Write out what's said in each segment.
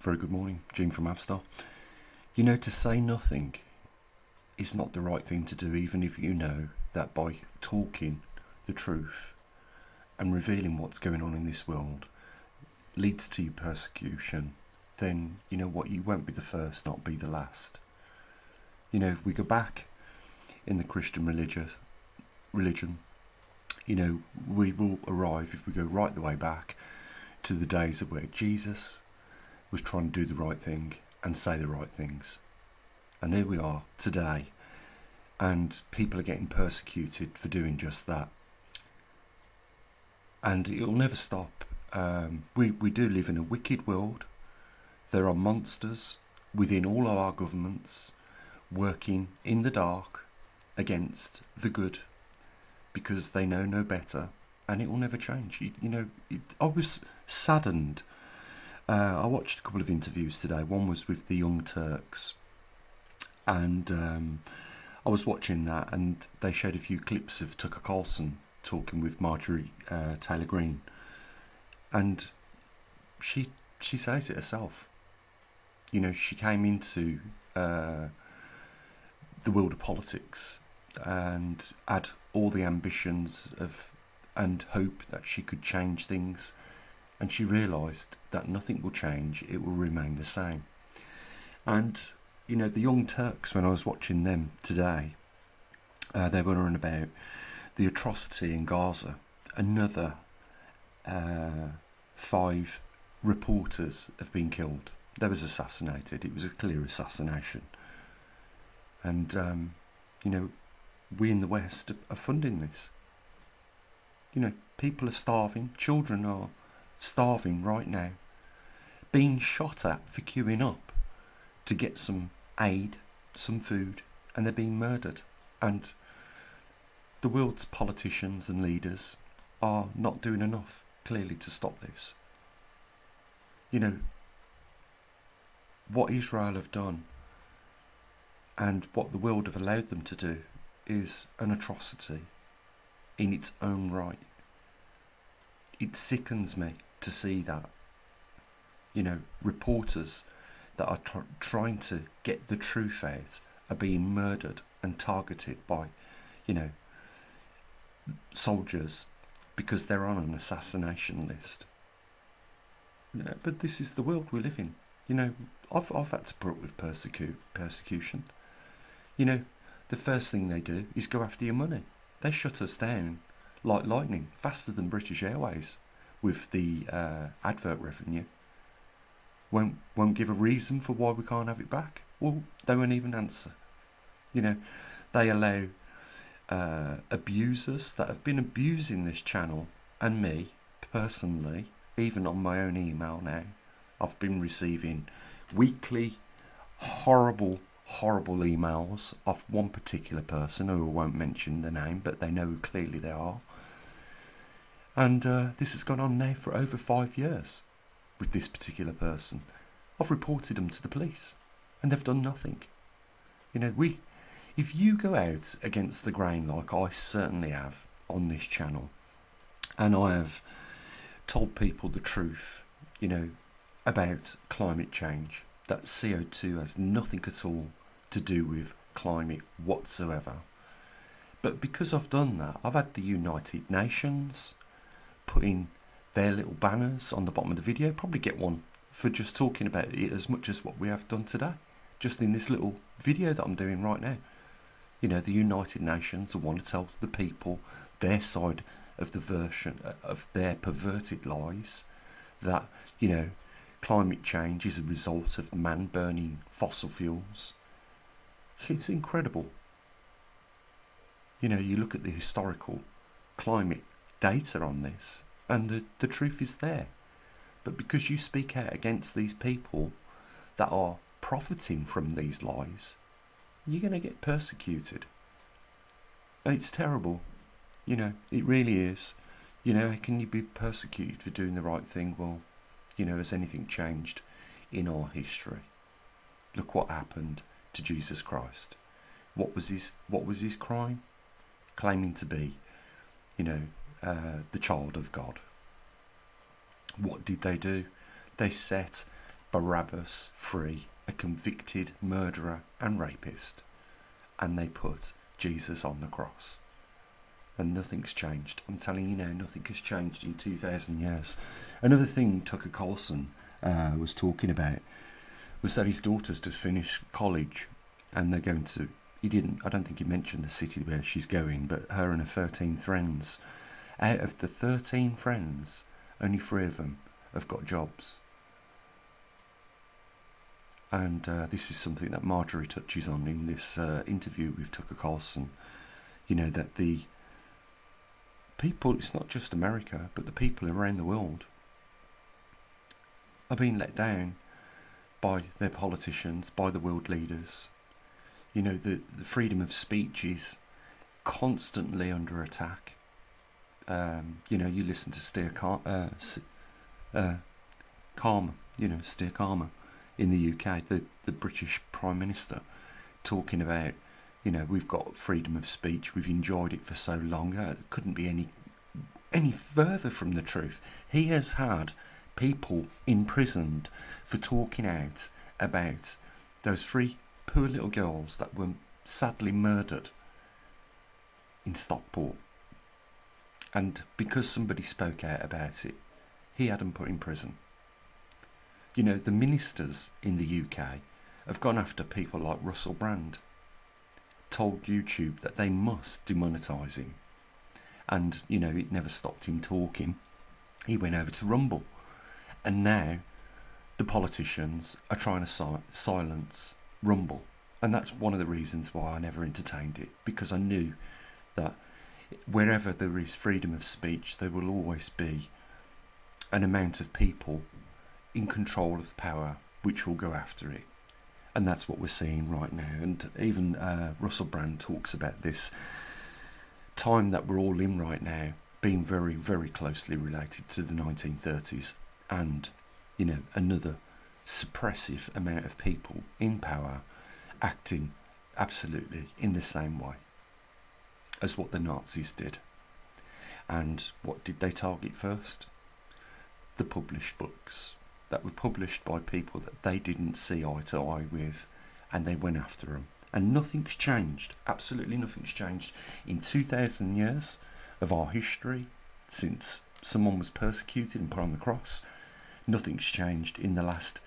Very good morning, Gene from Avstar. You know, to say nothing is not the right thing to do, even if you know that by talking the truth and revealing what's going on in this world leads to your persecution. Then you know what, you won't be the first, not be the last. You know, if we go back in the Christian religion, you know, we will arrive, if we go right the way back, to the days of where Jesus was trying to do the right thing and say the right things. And here we are today, and people are getting persecuted for doing just that. And it'll never stop. We do live in a wicked world. There are monsters within all of our governments working in the dark against the good because they know no better, and it will never change. I was saddened. I watched a couple of interviews today. One was with the Young Turks, and I was watching that, and they showed a few clips of Tucker Carlson talking with Marjorie Taylor Greene, and she says it herself. You know, she came into the world of politics and had all the ambitions of and hope that she could change things, and she realised that nothing will change, it will remain the same. And you know, the Young Turks, when I was watching them today, they were on about the atrocity in Gaza. Another 5 reporters have been killed. They was assassinated. It was a clear assassination. And you know, we in the West are funding this. You know, people are starving. Children are starving right now, being shot at for queuing up to get some aid, some food, and they're being murdered. And the world's politicians and leaders are not doing enough, clearly, to stop this. You know, what Israel have done and what the world have allowed them to do is an atrocity in its own right. It sickens me to see that. You know, reporters that are trying to get the truth out are being murdered and targeted by, you know, soldiers because they're on an assassination list. You know, but this is the world we live in. You know, I've had to put up with persecution. You know, the first thing they do is go after your money. They shut us down like lightning, faster than British Airways with the advert revenue. Won't give a reason for why we can't have it back. Well, they won't even answer. You know, they allow abusers that have been abusing this channel and me personally, even on my own email now. I've been receiving weekly horrible emails of one particular person who I won't mention the name, but they know who clearly they are. And this has gone on now for over 5 years with this particular person. I've reported them to the police and they've done nothing. You know, if you go out against the grain like I certainly have on this channel, and I have told people the truth, you know, about climate change, that CO2 has nothing at all to do with climate whatsoever. But because I've done that, I've had the United Nations putting their little banners on the bottom of the video. Probably get one for just talking about it as much as what we have done today, just in this little video that I'm doing right now. You know, the United Nations want to tell the people their side of the version of their perverted lies, that, you know, climate change is a result of man burning fossil fuels. It's incredible. You know, you look at the historical climate data on this, and the truth is there. But because you speak out against these people that are profiting from these lies, you're going to get persecuted. And it's terrible. You know, it really is. You know, how can you be persecuted for doing the right thing? Well, you know, has anything changed in our history? Look what happened to Jesus Christ. What was his crime? Claiming to be, you know, the child of God. What did they do? They set Barabbas free, a convicted murderer and rapist, and they put Jesus on the cross. And nothing's changed. I'm telling you now, nothing has changed in 2,000 years. Another thing Tucker Carlson was talking about was that his daughter's just finished college, and they're going to, I don't think he mentioned the city where she's going, but her and her 13 friends, out of the 13 friends, only 3 of them have got jobs. And this is something that Marjorie touches on in this interview with Tucker Carlson. You know, that the people, it's not just America, but the people around the world are being let down by their politicians, by the world leaders. You know, the freedom of speech is constantly under attack. You know, you listen to Steer Karma, Steer Karma in the UK, the British Prime Minister, talking about, you know, we've got freedom of speech, we've enjoyed it for so long. It couldn't be any further from the truth. He has had people imprisoned for talking out about those 3 poor little girls that were sadly murdered in Stockport. And because somebody spoke out about it, he had them put in prison. You know, the ministers in the UK have gone after people like Russell Brand, told YouTube that they must demonetise him. And, you know, it never stopped him talking. He went over to Rumble. And now the politicians are trying to silence Rumble. And that's one of the reasons why I never entertained it, because I knew that wherever there is freedom of speech, there will always be an amount of people in control of power which will go after it. And that's what we're seeing right now. And even Russell Brand talks about this time that we're all in right now being very, very closely related to the 1930s, and, you know, another suppressive amount of people in power acting absolutely in the same way as what the Nazis did. And what did they target first? The published books that were published by people that they didn't see eye to eye with, and they went after them. And nothing's changed, absolutely nothing's changed in 2,000 years of our history since someone was persecuted and put on the cross. Nothing's changed in the last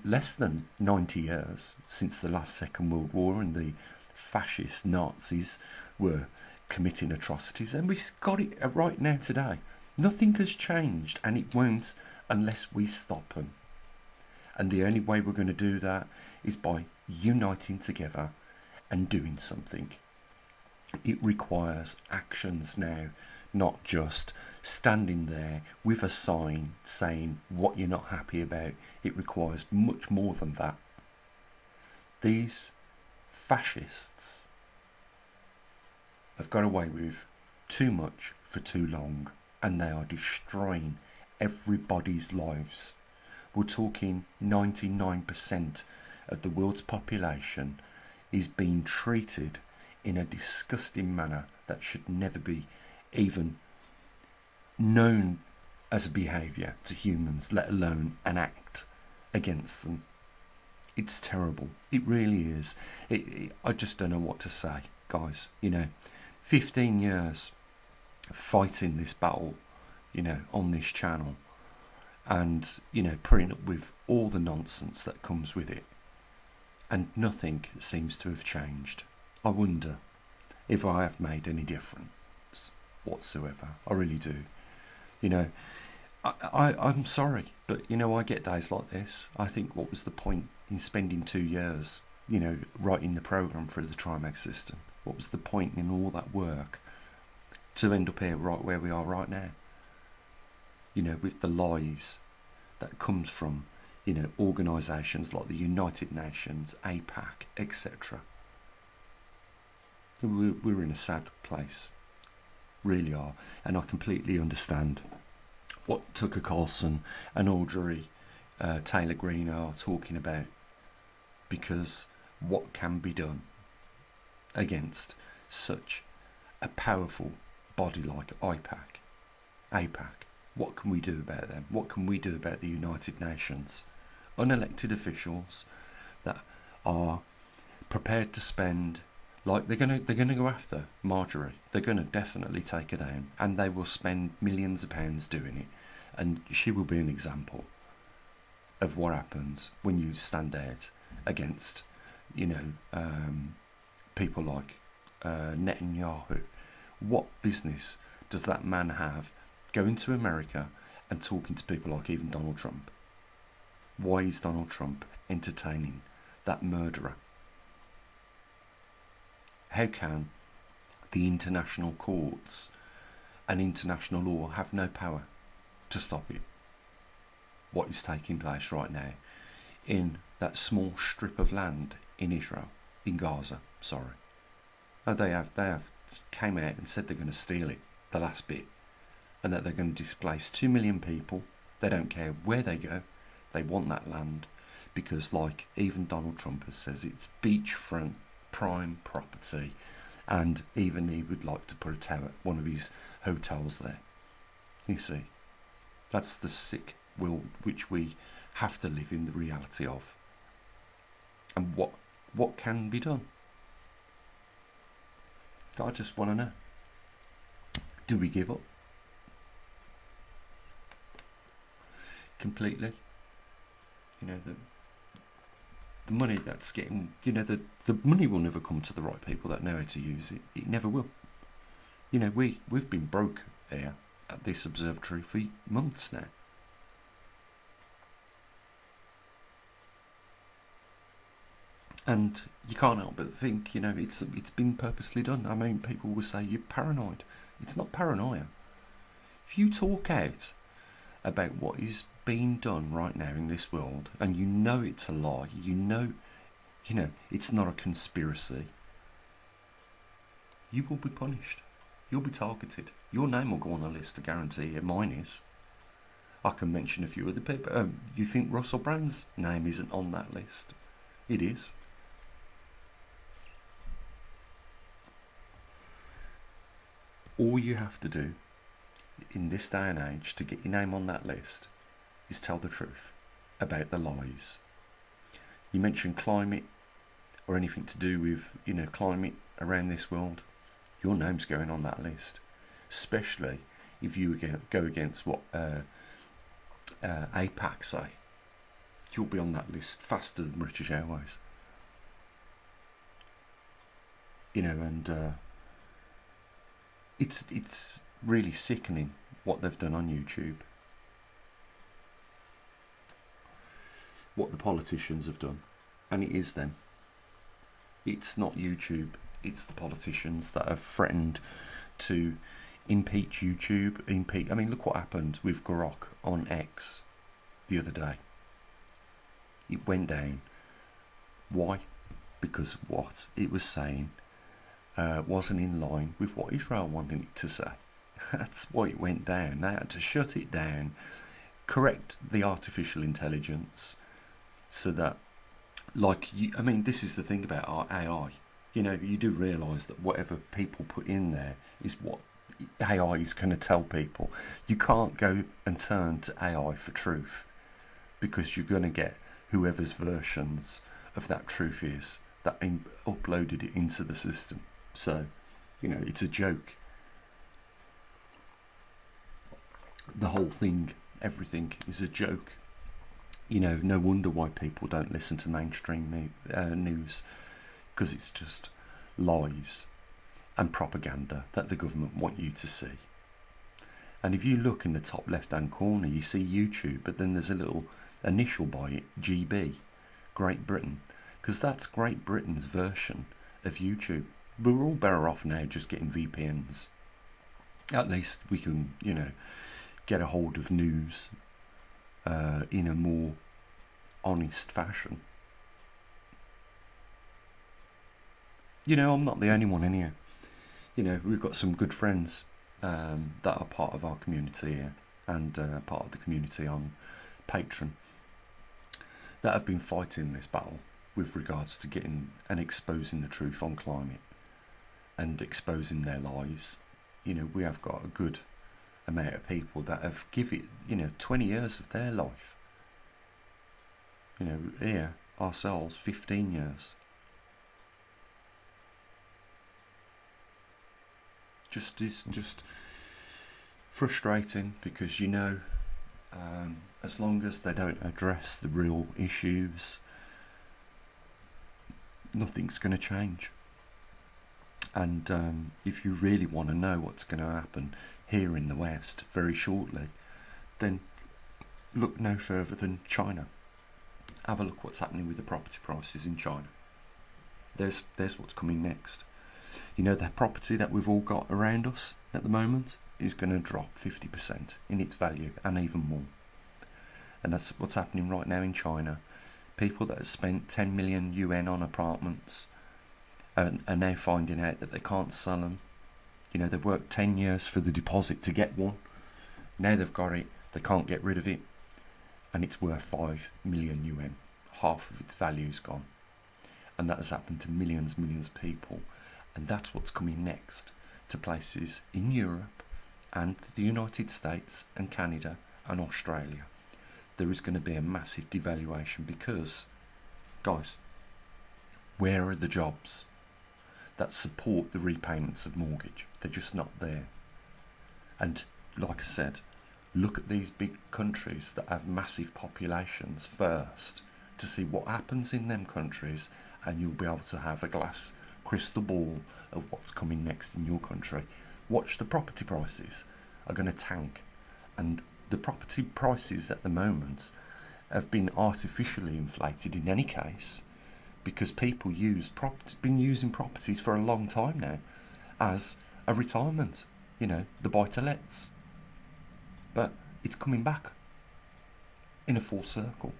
less than 90 years since the last Second World War and the fascist Nazis were committing atrocities, and we've got it right now today. Nothing has changed, and it won't unless we stop them. And the only way we're going to do that is by uniting together and doing something. It requires actions now, not just standing there with a sign saying what you're not happy about. It requires much more than that. These fascists have got away with too much for too long, and they are destroying everybody's lives. We're talking 99% of the world's population is being treated in a disgusting manner that should never be even known as a behaviour to humans, let alone an act against them. It's terrible. It really is. I just don't know what to say, guys. You know, 15 years fighting this battle, you know, on this channel, and, you know, putting up with all the nonsense that comes with it, and nothing seems to have changed. I wonder if I have made any difference whatsoever. I really do. You know, I'm sorry, but, you know, I get days like this. I think, what was the point in spending 2 years, you know, writing the programme for the Trimax system? What was the point in all that work to end up here right where we are right now? You know, with the lies that comes from, you know, organisations like the United Nations, APAC, etc. We're in a sad place, really are, and I completely understand what Tucker Carlson and Audrey Taylor Greene are talking about, because what can be done against such a powerful body like APAC, What can we do about them? What can we do about the United Nations? Unelected officials that are prepared to spend, like they're gonna go after Marjorie. They're gonna definitely take her down, and they will spend millions of pounds doing it. And she will be an example of what happens when you stand out against, people like Netanyahu. What business does that man have going to America and talking to people like even Donald Trump? Why is Donald Trump entertaining that murderer? How can the international courts and international law have no power to stop it? What is taking place right now in that small strip of land in Israel, in Gaza, sorry. Oh, they have came out and said they're going to steal it, the last bit, and that they're going to displace 2 million people. They don't care where they go. They want that land because, like even Donald Trump has says, it's beachfront prime property, and even he would like to put a tower, one of his hotels there. You see, that's the sick world which we have to live in the reality of. And what can be done? I just want to know. Do we give up? Completely? The money that's getting, the money will never come to the right people that know how to use it. It never will. We've been broke here at this observatory for months now. And you can't help but think, it's been purposely done. I mean, people will say you're paranoid. It's not paranoia. If you talk out about what is being done right now in this world, and you know it's a lie, it's not a conspiracy, you will be punished. You'll be targeted. Your name will go on a list, I guarantee you. Mine is. I can mention a few other people. You think Russell Brand's name isn't on that list? It is. All you have to do in this day and age to get your name on that list is tell the truth about the lies. You mention climate or anything to do with, climate around this world, your name's going on that list. Especially if you go against what APAC say. You'll be on that list faster than British Airways. It's really sickening what they've done on YouTube. What the politicians have done. And it is them. It's not YouTube. It's the politicians that have threatened to impeach YouTube. I mean, look what happened with Grok on X the other day. It went down. Why? Because what it was saying wasn't in line with what Israel wanted it to say. That's why it went down. They had to shut it down, correct the artificial intelligence, so that, this is the thing about our AI. You do realise that whatever people put in there is what AI is going to tell people. You can't go and turn to AI for truth, because you're going to get whoever's versions of that truth is that uploaded it into the system. So, it's a joke. The whole thing, everything is a joke. No wonder why people don't listen to mainstream news, because it's just lies and propaganda that the government want you to see. And if you look in the top left hand corner, you see YouTube, but then there's a little initial by it, GB, Great Britain, because that's Great Britain's version of YouTube. We're all better off now just getting VPNs. At least we can, get a hold of news in a more honest fashion. I'm not the only one in here. We've got some good friends that are part of our community here, and part of the community on Patreon, that have been fighting this battle with regards to getting and exposing the truth on climate and exposing their lies. We have got a good amount of people that have given it, 20 years of their life. Here, ourselves, 15 years. Just frustrating, because as long as they don't address the real issues, nothing's going to change. And if you really want to know what's going to happen here in the West very shortly, then look no further than China. Have a look what's happening with the property prices in China. There's what's coming next. The property that we've all got around us at the moment is going to drop 50% in its value, and even more. And that's what's happening right now in China. People that have spent 10 million yuan on apartments are now finding out that they can't sell them. They worked 10 years for the deposit to get one. Now they've got it, they can't get rid of it, and it's worth 5 million yuan. Half of its value's gone. And that has happened to millions of people. And that's what's coming next to places in Europe and the United States and Canada and Australia. There is going to be a massive devaluation because, guys, where are the jobs that support the repayments of mortgage? They're just not there. And like I said, look at these big countries that have massive populations first to see what happens in them countries, and you'll be able to have a glass crystal ball of what's coming next in your country. Watch, the property prices are going to tank, and the property prices at the moment have been artificially inflated in any case, because people been using properties for a long time now as a retirement, the buy-to-lets. But it's coming back in a full circle.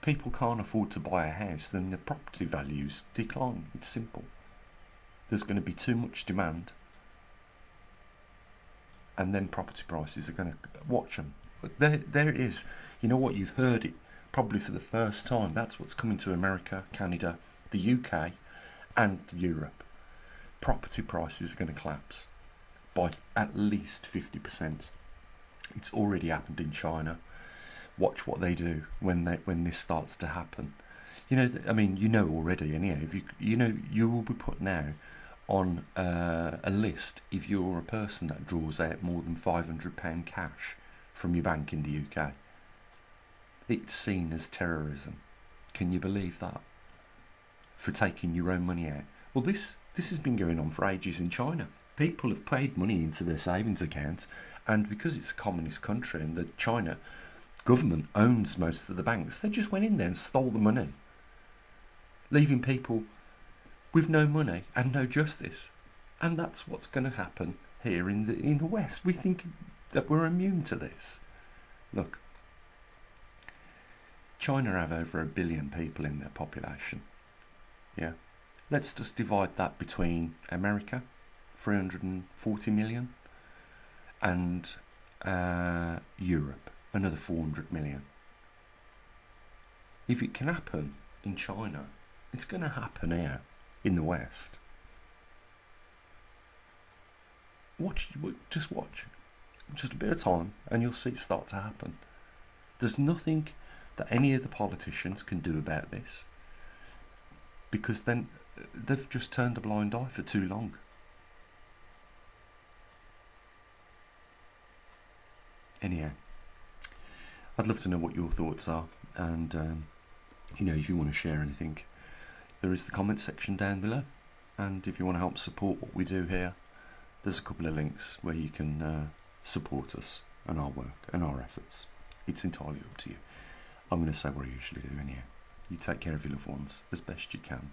People can't afford to buy a house, then the property values decline. It's simple. There's going to be too much demand, and then property prices are going to watch them. But there it is. You know what? You've heard it probably for the first time. That's what's coming to America, Canada, the UK, and Europe. Property prices are going to collapse by at least 50%. It's already happened in China. Watch what they do when this starts to happen. Already. Anyhow, you will be put now on a list if you're a person that draws out more than £500 cash from your bank in the UK. It's seen as terrorism. Can you believe that? For taking your own money out. Well, this has been going on for ages in China. People have paid money into their savings account, and because it's a communist country and the China government owns most of the banks, they just went in there and stole the money, leaving people with no money and no justice. And that's what's going to happen here in the West. We think that we're immune to this. Look, China have over 1 billion people in their population. Yeah, let's just divide that between America, 340 million, and Europe, another 400 million. If it can happen in China, it's going to happen here in the West. Just watch. Just a bit of time and you'll see it start to happen. There's nothing that any of the politicians can do about this, because then they've just turned a blind eye for too long. Anyhow, I'd love to know what your thoughts are, and if you want to share anything, there is the comment section down below, and if you want to help support what we do here, there's a couple of links where you can support us and our work and our efforts. It's entirely up to you. I'm going to say what I usually do anyhow. You take care of your loved ones as best you can.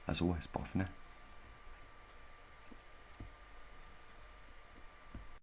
As always, bye for now.